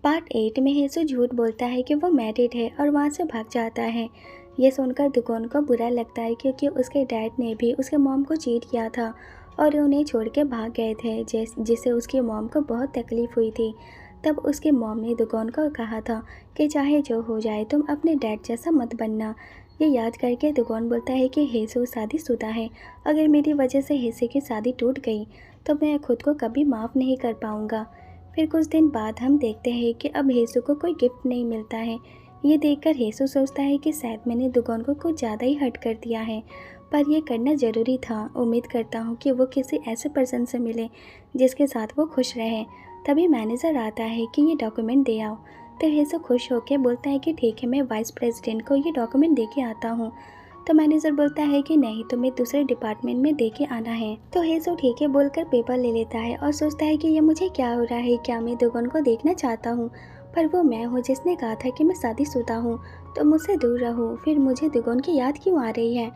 Part 8 में हेसु झूठ बोलता है कि वो मैरिड है और वहाँ से भाग जाता है। ये सुनकर दुगोन को बुरा लगता है क्योंकि उसके डैड ने भी उसके मॉम को चीट किया था और उन्हें छोड़ के भाग गए थे, जिससे उसकी मॉम को बहुत तकलीफ़ हुई थी। तब उसकी मॉम ने दुगोन को कहा था कि चाहे जो हो जाए तुम अपने डैड जैसा मत बनना। ये याद करके दुगोन बोलता है कि हेसु शादीशुदा है, अगर मेरी वजह से हेसु की शादी टूट गई तो मैं खुद को कभी माफ़ नहीं कर पाऊँगा। फिर कुछ दिन बाद हम देखते हैं कि अब हेसु को कोई गिफ्ट नहीं मिलता है। ये देखकर हेसु सोचता है कि शायद मैंने दुगोन को कुछ ज़्यादा ही हर्ट कर दिया है, पर यह करना ज़रूरी था। उम्मीद करता हूँ कि वो किसी ऐसे पर्सन से मिले जिसके साथ वो खुश रहे। तभी मैनेजर आता है कि ये डॉक्यूमेंट दे आओ। तो हेसु खुश होकर बोलता है कि ठीक है, मैं वाइस प्रेसिडेंट को ये डॉक्यूमेंट दे के आता हूँ। तो मैनेजर बोलता है कि नहीं, तुम्हें दूसरे डिपार्टमेंट में दे के आना है। तो हेसु ठीक है बोलकर पेपर ले लेता है और सोचता है कि ये मुझे क्या हो रहा है, क्या मैं दुगोन को देखना चाहता हूँ, पर वो मैं हूँ जिसने कहा था कि मैं शादीशुदा हूँ, तो मुझसे दूर रहो। फिर मुझे दुगोन की याद क्यों आ रही है।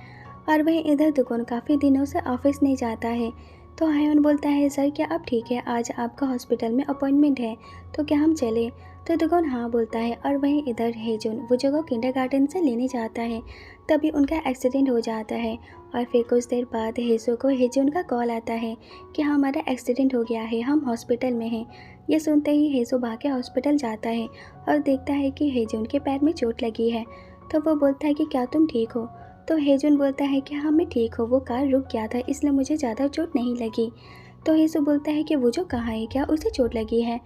और वह इधर दुगोन काफ़ी दिनों से ऑफिस नहीं जाता है। तो हायोन बोलता है, सर क्या आप ठीक है, आज आपका हॉस्पिटल में अपॉइंटमेंट है, तो क्या हम चले। तो दुगोन हाँ बोलता है और वहीं इधर हेजुन वो जगह किंडरगार्टन से लेने जाता है। तभी उनका एक्सीडेंट हो जाता है और फिर कुछ देर बाद हेसु को हेजुन का कॉल आता है कि हमारा एक्सीडेंट हो गया है, हम हॉस्पिटल में हैं। ये सुनते ही हेसु भाग के हॉस्पिटल जाता है और देखता है कि हेजुन के पैर में चोट लगी है। तो वो बोलता है कि क्या तुम ठीक हो। तो हेजुन बोलता है कि हाँ मैं ठीक हूँ, वो कार रुक गया था इसलिए मुझे ज़्यादा चोट नहीं लगी। तो हेसु बोलता है कि वो जो कहाँ है, क्या उसे चोट लगी है।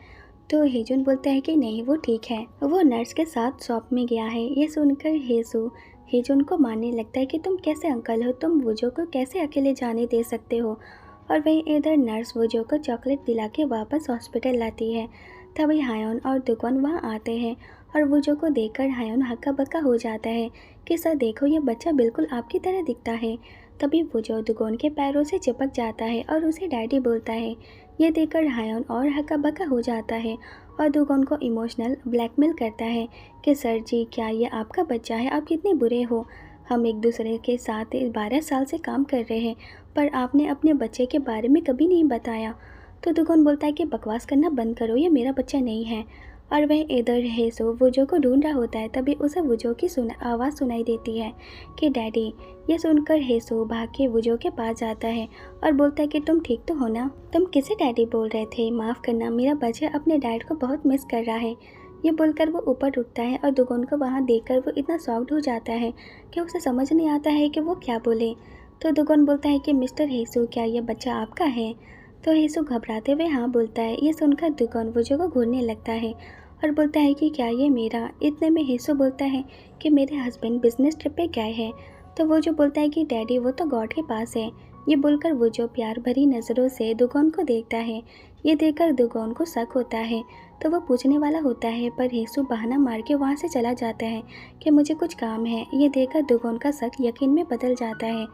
तो हेजुन बोलता है कि नहीं वो ठीक है, वो नर्स के साथ शॉप में गया है। ये सुनकर हेसु हेजुन को मानने लगता है कि तुम कैसे अंकल हो, तुम वुजो को कैसे अकेले जाने दे सकते हो। और वहीं इधर नर्स वुजो को चॉकलेट दिला के वापस हॉस्पिटल लाती है। तभी हायोन और दुगोन वहाँ आते हैं और वुजो को देखकर हायोन हक्का बक्का हो जाता है कि सर देखो ये बच्चा बिल्कुल आपकी तरह दिखता है। तभी वुजो दुगोन के पैरों से चिपक जाता है और उसे डैडी बोलता है। ये देखकर हायोन और हक्का बक्का हो जाता है और दुगोन को इमोशनल ब्लैकमेल करता है कि सर जी क्या ये आपका बच्चा है, आप कितने बुरे हो। हम एक दूसरे के साथ 12 साल से काम कर रहे हैं, पर आपने अपने बच्चे के बारे में कभी नहीं बताया। तो दुगोन बोलता है कि बकवास करना बंद करो, ये मेरा बच्चा नहीं है। और वह इधर हेसु वुजो को ढूंढ रहा होता है। तभी उसे वुजो की आवाज़ सुनाई देती है कि डैडी। ये सुनकर हेसु भाग के वुजो के पास जाता है और बोलता है कि तुम ठीक तो हो ना, तुम किसे डैडी बोल रहे थे, माफ़ करना मेरा बच्चा अपने डैड को बहुत मिस कर रहा है। ये बोलकर वो ऊपर उठता है और दुगोन को वहाँ देखकर वो इतना शॉक्ड हो जाता है कि उसे समझ नहीं आता है कि वो क्या बोले। तो दुगोन बोलता है कि मिस्टर हेसु क्या ये बच्चा आपका है। तो हेसु घबराते हुए हाँ बोलता है। ये सुनकर दुगोन वुजो को घूरने लगता है और बोलता है कि क्या ये मेरा। इतने में हेसु बोलता है कि मेरे हस्बैंड बिजनेस ट्रिप पे गए हैं। तो वो जो बोलता है कि डैडी वो तो गॉड के पास है। ये बोलकर वो जो प्यार भरी नज़रों से दुगोन को देखता है। ये देखकर दुगोन को शक होता है तो वो पूछने वाला होता है, पर हेसु बहाना मार के वहाँ से चला जाता है कि मुझे कुछ काम है। ये देखकर दुगोन का शक यकीन में बदल जाता है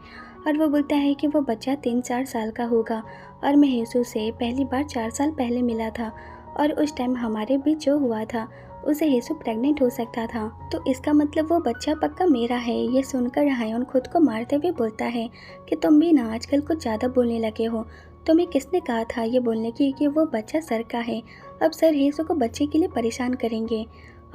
और वो बोलता है कि वो बच्चा 3-4 साल का होगा और मैं हेसु से पहली बार 4 साल पहले मिला था और उस टाइम हमारे बीच जो हुआ था उसे हेसु प्रेग्नेंट हो सकता था, तो इसका मतलब वो बच्चा पक्का मेरा है। ये सुनकर हायोन खुद को मारते हुए बोलता है कि तुम भी ना आजकल कुछ ज़्यादा बोलने लगे हो। तुम्हें किसने कहा था ये बोलने की कि वो बच्चा सर का है। अब सर हेसु को बच्चे के लिए परेशान करेंगे।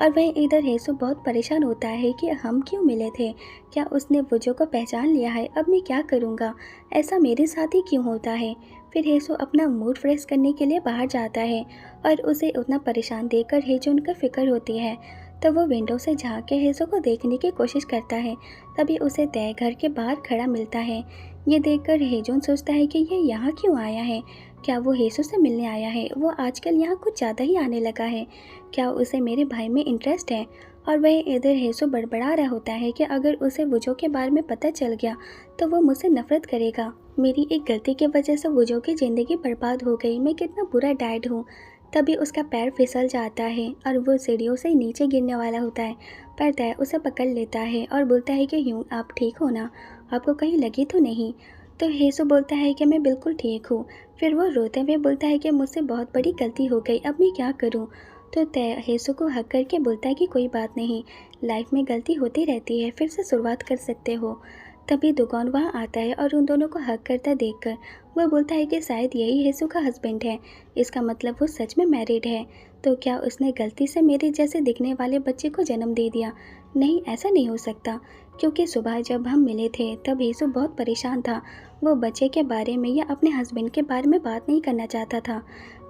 और वहीं इधर हेसु बहुत परेशान होता है कि हम क्यों मिले थे, क्या उसने वुजो को पहचान लिया है, अब मैं क्या करूँगा, ऐसा मेरे साथ ही क्यों होता है। फिर हेसु अपना मूड फ्रेश करने के लिए बाहर जाता है और उसे उतना परेशान देखकर हेजुन को फिक्र होती है। तब वो विंडो से झांक के हेसु को देखने की कोशिश करता है। तभी उसे तय घर के बाहर खड़ा मिलता है। ये देखकर हेजुन सोचता है कि ये यहाँ क्यों आया है, क्या वो हेसु से मिलने आया है। वो आजकल यहाँ कुछ ज़्यादा ही आने लगा है, क्या उसे मेरे भाई में इंटरेस्ट है। और वह इधर हेसु बड़बड़ा रहा होता है कि अगर उसे वुजो के बारे में पता चल गया तो वो मुझसे नफरत करेगा। मेरी एक गलती की वजह से वुजो की ज़िंदगी बर्बाद हो गई, मैं कितना बुरा डैड हूँ। तभी उसका पैर फिसल जाता है और वो सीढ़ियों से नीचे गिरने वाला होता है, पर तय उसे पकड़ लेता है और बोलता है कि यूँ आप ठीक हो ना, आपको कहीं लगी तो नहीं। तो हेसु बोलता है कि मैं बिल्कुल ठीक हूँ। फिर वो रोते हुए बोलता है कि मुझसे बहुत बड़ी गलती हो गई, अब मैं क्या करूँ। तो तय हेसु को हक करके बोलता है कि कोई बात नहीं, लाइफ में गलती होती रहती है, फिर से शुरुआत कर सकते हो। तभी दुगोन वहाँ आता है और उन दोनों को हक करता देखकर वह बोलता है कि शायद यही हेसु का हस्बैंड है, इसका मतलब वो सच में मैरिड है। तो क्या उसने गलती से मेरे जैसे दिखने वाले बच्चे को जन्म दे दिया? नहीं, ऐसा नहीं हो सकता, क्योंकि सुबह जब हम मिले थे तब यीशु बहुत परेशान था। वो बच्चे के बारे में या अपने हस्बैंड के बारे में बात नहीं करना चाहता था।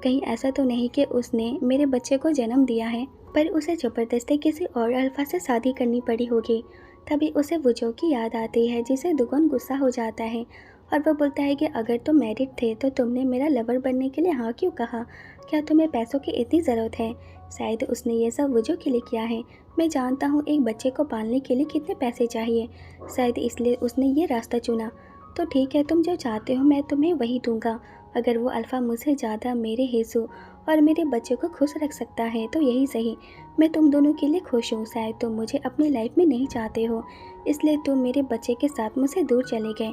कहीं ऐसा तो नहीं कि उसने मेरे बच्चे को जन्म दिया है, पर उसे ज़बरदस्ती किसी और अल्फा से शादी करनी पड़ी होगी। तभी उसे वो जो की याद आती है, जिसे दुगुन गुस्सा हो जाता है और वो बोलता है कि अगर तुम मैरिड थे तो तुमने मेरा लवर बनने के लिए हाँ क्यों कहा? क्या तुम्हें पैसों की इतनी ज़रूरत है? शायद उसने ये सब वजह के लिए किया है। मैं जानता हूँ एक बच्चे को पालने के लिए कितने पैसे चाहिए, शायद इसलिए उसने ये रास्ता चुना। तो ठीक है, तुम जो चाहते हो मैं तुम्हें वही दूंगा। अगर वो अल्फ़ा मुझसे ज़्यादा मेरे हेसू और मेरे बच्चे को खुश रख सकता है तो यही सही। मैं तुम दोनों के लिए खुश हूँ। शायद तुम मुझे अपनी लाइफ में नहीं चाहते हो, इसलिए तुम मेरे बच्चे के साथ मुझसे दूर चले गए।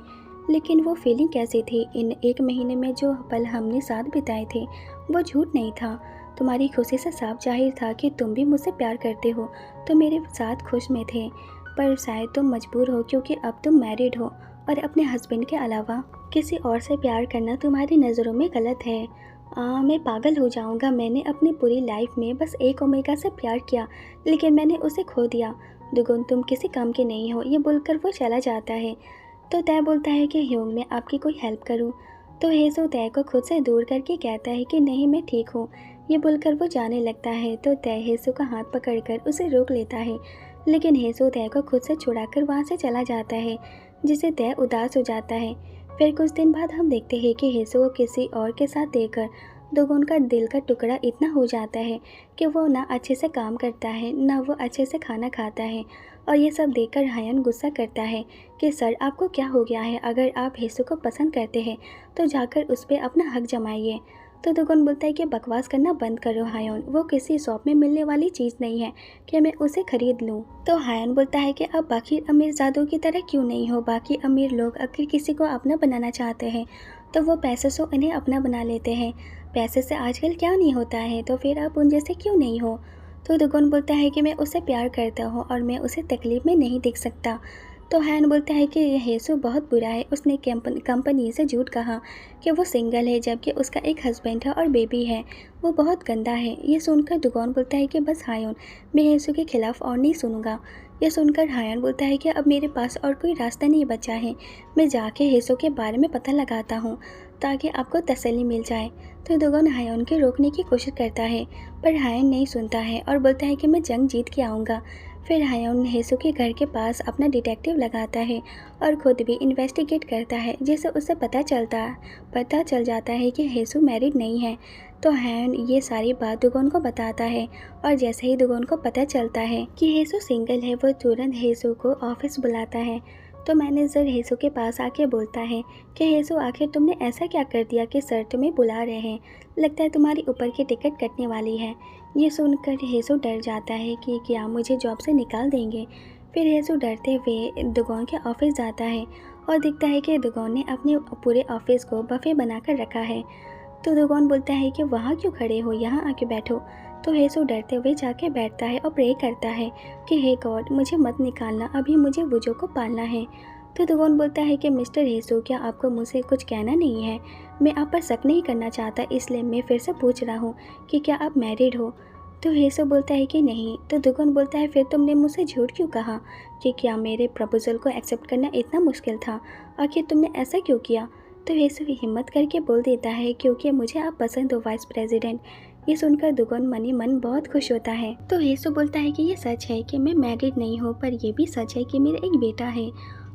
लेकिन वो फीलिंग कैसी थी? इन 1 महीने में जो पल हमने साथ बिताए थे वो झूठ नहीं था। तुम्हारी खुशी से साफ जाहिर था कि तुम भी मुझसे प्यार करते हो, तो मेरे साथ खुश में थे। पर शायद तुम मजबूर हो, क्योंकि अब तुम मैरिड हो और अपने हस्बैंड के अलावा किसी और से प्यार करना तुम्हारी नज़रों में गलत है। मैं पागल हो जाऊंगा। मैंने अपनी पूरी लाइफ में बस एक ओमेगा से प्यार किया, लेकिन मैंने उसे खो दिया। दुगुन, तुम किसी काम के नहीं हो। ये बोलकर वो चला जाता है। तो तय बोलता है कि ह्यूंग, मैं आपकी कोई हेल्प करूं? तो हेजो तय को खुद से दूर करके कहता है कि नहीं, मैं ठीक हूँ। ये बोलकर वो जाने लगता है तो तय हेजो का हाथ पकड़कर उसे रोक लेता है, लेकिन हेजो तय को खुद से छुड़ाकर वहाँ से चला जाता है, जिससे तय उदास हो जाता है। फिर कुछ दिन बाद हम देखते हैं कि हेजो को किसी और के साथ देखकर दोगुन का दिल का टुकड़ा इतना हो जाता है कि वो ना अच्छे से काम करता है, ना वो अच्छे से खाना खाता है। और ये सब देखकर हायन गुस्सा करता है कि सर, आपको क्या हो गया है? अगर आप हेसू को पसंद करते हैं तो जाकर उस पर अपना हक जमाइए। तो दुगुन बोलता है कि बकवास करना बंद करो हायन, वो किसी शॉप में मिलने वाली चीज़ नहीं है कि मैं उसे खरीद लूँ। तो हायन बोलता है कि अब बाकी अमीर ज़ादों की तरह क्यों नहीं हो? बाकी अमीर लोग अगर किसी को अपना बनाना चाहते हैं तो वो पैसे से उन्हें अपना बना लेते हैं। पैसे से आजकल क्या नहीं होता है, तो फिर आप उन जैसे क्यों नहीं हो? तो दुगुन बोलता है कि मैं उसे प्यार करता हूँ और मैं उसे तकलीफ़ में नहीं देख सकता। तो हैन बोलता है कि हेसू बहुत बुरा है। उसने कंपनी से झूठ कहा कि वो सिंगल है, जबकि उसका एक हस्बैंड है और बेबी है। वो बहुत गंदा है। ये सुनकर दुगुन बोलता है कि बस हायन, मैं हेसू के खिलाफ़ और नहीं सुनूंगा। यह सुनकर हायन बोलता है कि अब मेरे पास और कोई रास्ता नहीं बचा है। मैं जाके हेसू के बारे में पता लगाता हूँ ताकि आपको तसल्ली मिल जाए। तो दुगुन हायन के रोकने की कोशिश करता है, पर हायन नहीं सुनता है और बोलता है कि मैं जंग जीत के आऊँगा। फिर हायन हेसू के घर के पास अपना डिटेक्टिव लगाता है और खुद भी इन्वेस्टिगेट करता है, जिससे उसे पता चल जाता है कि हेसू मैरिड नहीं है। तो हायन ये सारी बात दुगुन को बताता है और जैसे ही दुगुन को पता चलता है कि हेसू सिंगल है, वो तुरंत हेसू को ऑफिस बुलाता है। तो मैनेजर हेसू के पास आके बोलता है कि हेसू, आखिर तुमने ऐसा क्या कर दिया कि सर तुम्हें बुला रहे हैं? लगता है तुम्हारी ऊपर की टिकट कटने वाली है। ये सुनकर हेसू डर जाता है कि क्या मुझे जॉब से निकाल देंगे। फिर हेसू डरते हुए दुगोन के ऑफिस जाता है और दिखता है कि दुगोन ने अपने पूरे ऑफिस को बफे बनाकर रखा है। तो दुगोन बोलता है कि वहाँ क्यों खड़े हो, यहाँ आके बैठो। तो हेसू डरते हुए जाके बैठता है और प्रे करता है कि हे गॉड, मुझे मत निकालना, अभी मुझे वुजो को पालना है। तो दुगोन बोलता है कि मिस्टर हेसू, क्या आपको मुझसे कुछ कहना नहीं है? मैं आप पर शक नहीं करना चाहता, इसलिए मैं फिर से पूछ रहा हूँ कि क्या आप मैरिड हो? तो हेसू बोलता है कि नहीं। तो दुगुन बोलता है, फिर तुमने मुझसे झूठ क्यों कहा कि क्या मेरे प्रपोजल को एक्सेप्ट करना इतना मुश्किल था? आखिर तुमने ऐसा क्यों किया? तो हेसू हिम्मत करके बोल देता है, क्योंकि मुझे आप पसंद हो वाइस प्रेसिडेंट। ये सुनकर दुगुन मनी मन बहुत खुश होता है। तो हेसू बोलता है कि ये सच है कि मैं मैरिड नहीं हूँ, पर यह भी सच है कि मेरा एक बेटा है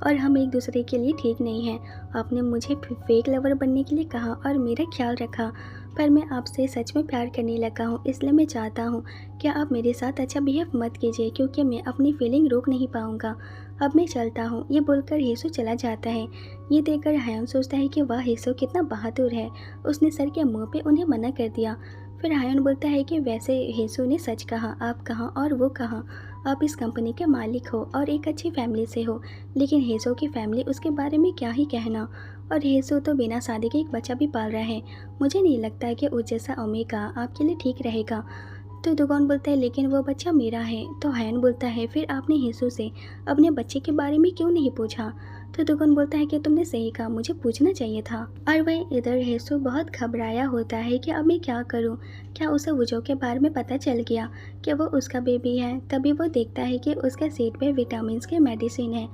और हम एक दूसरे के लिए ठीक नहीं हैं। आपने मुझे फेक लवर बनने के लिए कहा और मेरा ख्याल रखा, पर मैं आपसे सच में प्यार करने लगा हूँ, इसलिए मैं चाहता हूँ कि आप मेरे साथ अच्छा बिहेव मत कीजिए, क्योंकि मैं अपनी फीलिंग रोक नहीं पाऊँगा। अब मैं चलता हूँ। ये बोलकर हेसू चला जाता है। ये देखकर हायन सोचता है कि वह हेसू कितना बहादुर है, उसने सर के मुँह पे उन्हें मना कर दिया। फिर हायन बोलता है कि वैसे हेसू ने सच कहा, आप कहाँ और वो कहाँ? आप इस कंपनी के मालिक हो और एक अच्छी फैमिली से हो, लेकिन हेसू की फैमिली उसके बारे में क्या ही कहना। और हेसू तो बिना शादी के एक बच्चा भी पाल रहा है। मुझे नहीं लगता कि उस जैसा ओमेगा आपके लिए ठीक रहेगा। तो दुगोन बोलता है, लेकिन वो बच्चा मेरा है। तो हायन बोलता है, फिर आपने हेसू से अपने बच्चे के बारे में क्यों नहीं पूछा? तो दुगन बोलता है कि तुमने सही कहा, मुझे पूछना चाहिए था। और वहीं इधर हेसु बहुत घबराया होता है कि अब मैं क्या करूं, क्या उसे वुजो के बारे में पता चल गया कि वो उसका बेबी है। तभी वो देखता है कि उसके सीट पे विटामिन के मेडिसिन है।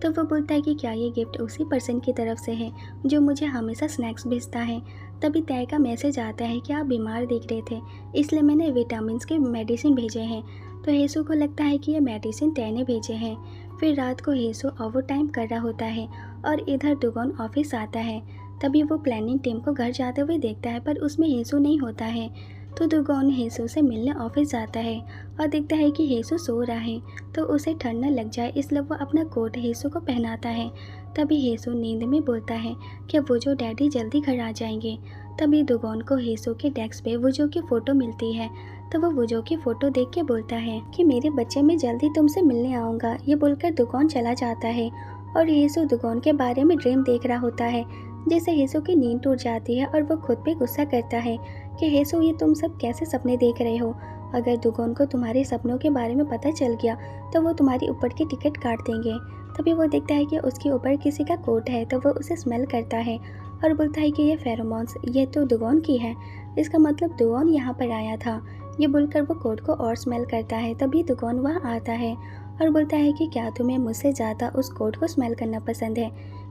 तो वो बोलता है कि क्या ये गिफ्ट उसी पर्सन की तरफ से है जो मुझे हमेशा स्नैक्स भेजता है। तभी तय का मैसेज आता है कि आप बीमार दिख रहे थे, इसलिए मैंने विटामिन के मेडिसिन भेजे हैं। तो हेसु को लगता है कि ये मेडिसिन तय ने भेजे हैं। फिर रात को हेसु ओवर टाइम कर रहा होता है और इधर दुगन ऑफिस आता है। तभी वो प्लानिंग टीम को घर जाते हुए देखता है, पर उसमें हेसु नहीं होता है। तो दुगन हेसु से मिलने ऑफिस जाता है और देखता है कि हेसु सो रहा है, तो उसे ठंड न लग जाए इसलिए वो अपना कोट हेसु को पहनाता है। तभी हेसु नींद में बोलता है कि वो जो डैडी जल्दी घर आ जाएंगे। तभी दुगन को हेसु के डेस्क पे वुजो की फ़ोटो मिलती है। तो वो वुजो की फ़ोटो देख के बोलता है कि मेरे बच्चे, मैं जल्दी तुमसे मिलने आऊँगा। ये बोलकर दुगन चला जाता है और हेसु दुगन के बारे में ड्रीम देख रहा होता है, जिससे हेसु की नींद टूट जाती है और वो खुद पे गुस्सा करता है कि हेसु, ये तुम सब कैसे सपने देख रहे हो। अगर दुगन को तुम्हारे सपनों के बारे में पता चल गया तो वो तुम्हारी ऊपर की टिकट काट देंगे। तभी वो देखता है कि उसके ऊपर किसी का कोट है, तो वो उसे स्मेल करता है और बोलता है कि ये फेरोमोन्स ये तो दुगन की है, इसका मतलब दुगन यहाँ पर आया था। ये बोलकर वो कोट को और स्मेल करता है। तभी दुगन वहाँ आता है और बोलता है कि क्या तुम्हें मुझसे ज़्यादा उस कोट को स्मेल करना पसंद है।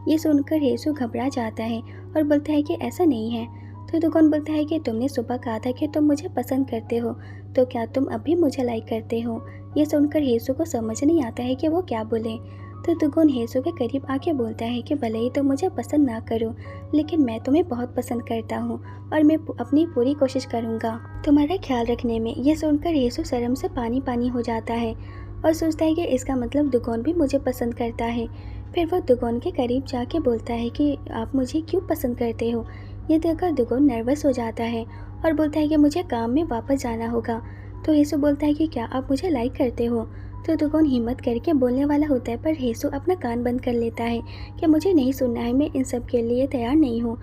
ये सुनकर हेसु घबरा जाता है और बोलता है कि ऐसा नहीं है। तो दुगन बोलता है कि तुमने सुबह कहा था कि तुम मुझे पसंद करते हो, तो क्या तुम अभी मुझे लाइक करते हो। ये सुनकर हेसु को समझ नहीं आता है कि वो क्या बोले। तो दुगन हेसु के करीब आके बोलता है कि भले ही तुम मुझे पसंद ना करो, लेकिन मैं तुम्हें बहुत पसंद करता हूँ और मैं अपनी पूरी कोशिश करूँगा तुम्हारा ख्याल रखने में। ये सुनकर हेसु शर्म से पानी पानी हो जाता है और सोचता है कि इसका मतलब दुगन भी मुझे पसंद करता है। फिर वो दुगन के करीब जाके बोलता है कि आप मुझे क्यों पसंद करते हो। ये देखकर दुगन नर्वस हो जाता है और बोलता है कि मुझे काम में वापस जाना होगा। तो हेसु बोलता है कि क्या आप मुझे लाइक करते हो। तो दुगन हिम्मत करके बोलने वाला होता है, पर हेसु अपना कान बंद कर लेता है कि मुझे नहीं सुनना है, मैं इन सब के लिए तैयार नहीं हूँ।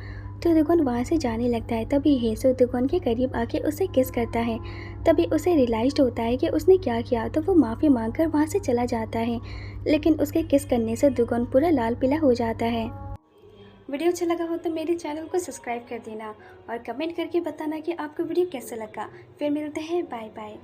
तो दुगन वहाँ से जाने लगता है। तभी हेसु दुगन के करीब आके उसे किस करता है। तभी उसे रियलाइज होता है कि उसने क्या किया, तो वो माफ़ी मांगकर वहाँ से चला जाता है। लेकिन उसके किस करने से दुगन पूरा लाल पीला हो जाता है। वीडियो अच्छा लगा हो तो मेरे चैनल को सब्सक्राइब कर देना और कमेंट करके बताना कि आपको वीडियो कैसा लगा। फिर मिलते हैं, बाय बाय।